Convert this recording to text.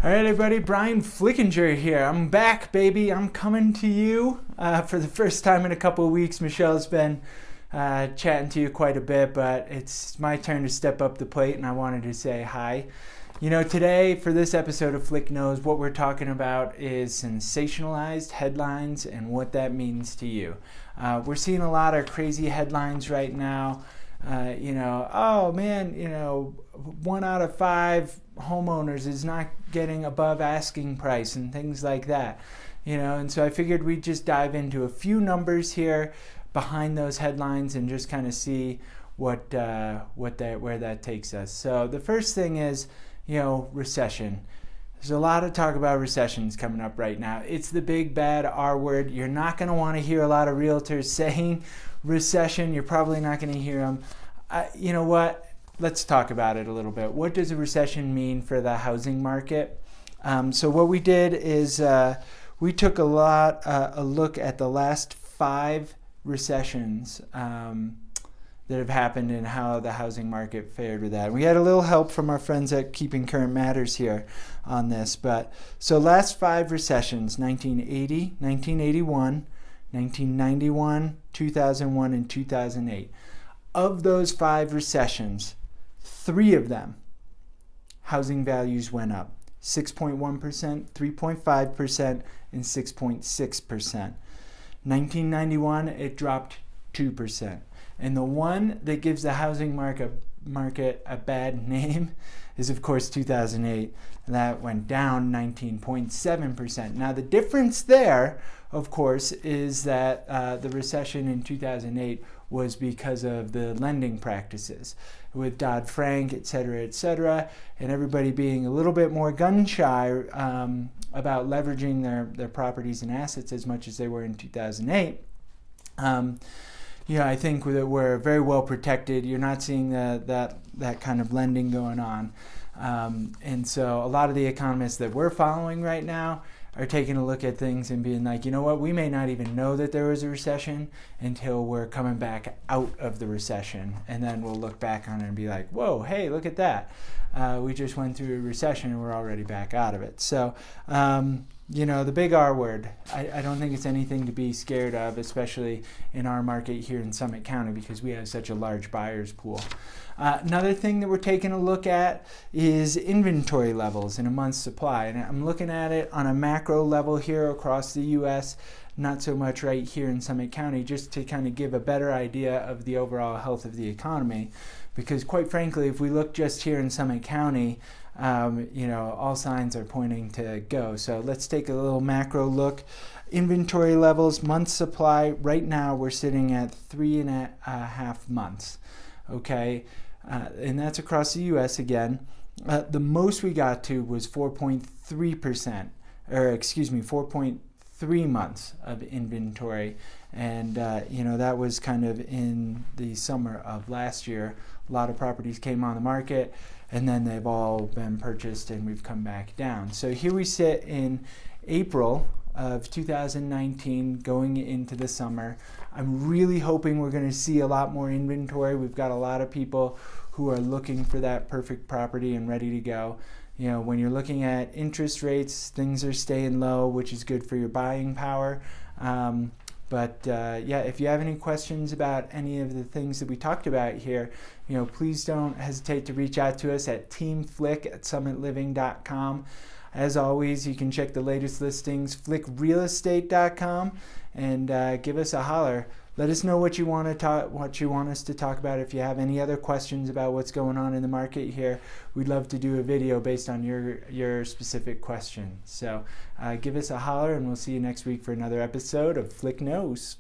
All right, everybody, Brian Flickinger here. I'm back, baby. I'm coming to you for the first time in a couple of weeks. Michelle's been chatting to you quite a bit, but it's my turn to step up the plate, and I wanted to say hi. You know, today, for this episode of Flick Knows, what we're talking about is sensationalized headlines and what that means to you. We're seeing a lot of crazy headlines right now. Oh man, 1 out of 5 homeowners is not getting above asking price and things like that. And so I figured we'd just dive into a few numbers here behind those headlines and just kind of see where that takes us. So the first thing is, recession. There's a lot of talk about recessions coming up right now. It's the big bad R word. You're not going to want to hear a lot of realtors saying recession. You're probably not going to hear them. You know what? Let's talk about it a little bit. What does a recession mean for the housing market? So what we did is we took a look at the last 5 recessions that have happened and how the housing market fared with that. We had a little help from our friends at Keeping Current Matters here on this. So last 5 recessions, 1980, 1981, 1991, 2001, and 2008. Of those 5 recessions, 3 of them, housing values went up. 6.1%, 3.5%, and 6.6%. 1991, it dropped 2%. And the one that gives the housing market a bad name is, of course, 2008. That went down 19.7%. Now, the difference there, of course, is that the recession in 2008 was because of the lending practices with Dodd-Frank, et cetera, and everybody being a little bit more gun-shy about leveraging their properties and assets as much as they were in 2008. I think that we're very well protected. You're not seeing that kind of lending going on. And so a lot of the economists that we're following right now are taking a look at things and being like, you know what, we may not even know that there was a recession until we're coming back out of the recession. And then we'll look back on it and be like, whoa, hey, look at that. We just went through a recession and we're already back out of it. So, the big R word, I don't think it's anything to be scared of, especially in our market here in Summit County because we have such a large buyer's pool. Another thing that we're taking a look at is inventory levels in a month's supply. And I'm looking at it on a macro level here across the U.S., not so much right here in Summit County, just to kind of give a better idea of the overall health of the economy. Because quite frankly, if we look just here in Summit County, all signs are pointing to go. So let's take a little macro look. Inventory levels, month supply, right now we're sitting at 3.5 months. Okay, and that's across the U.S. again. The most we got to was 4.3 months of inventory. And, that was kind of in the summer of last year. A lot of properties came on the market, and then they've all been purchased, and we've come back down. So here we sit in April of 2019 going into the summer. I'm really hoping we're going to see a lot more inventory. We've got a lot of people who are looking for that perfect property and ready to go. When you're looking at interest rates, things are staying low, which is good for your buying power. If you have any questions about any of the things that we talked about here, please don't hesitate to reach out to us at teamflick@summitliving.com. As always, you can check the latest listings, flickrealestate.com, and give us a holler. Let us know what you want us to talk about. If you have any other questions about what's going on in the market here, we'd love to do a video based on your specific question. So give us a holler, and we'll see you next week for another episode of Flick Knows.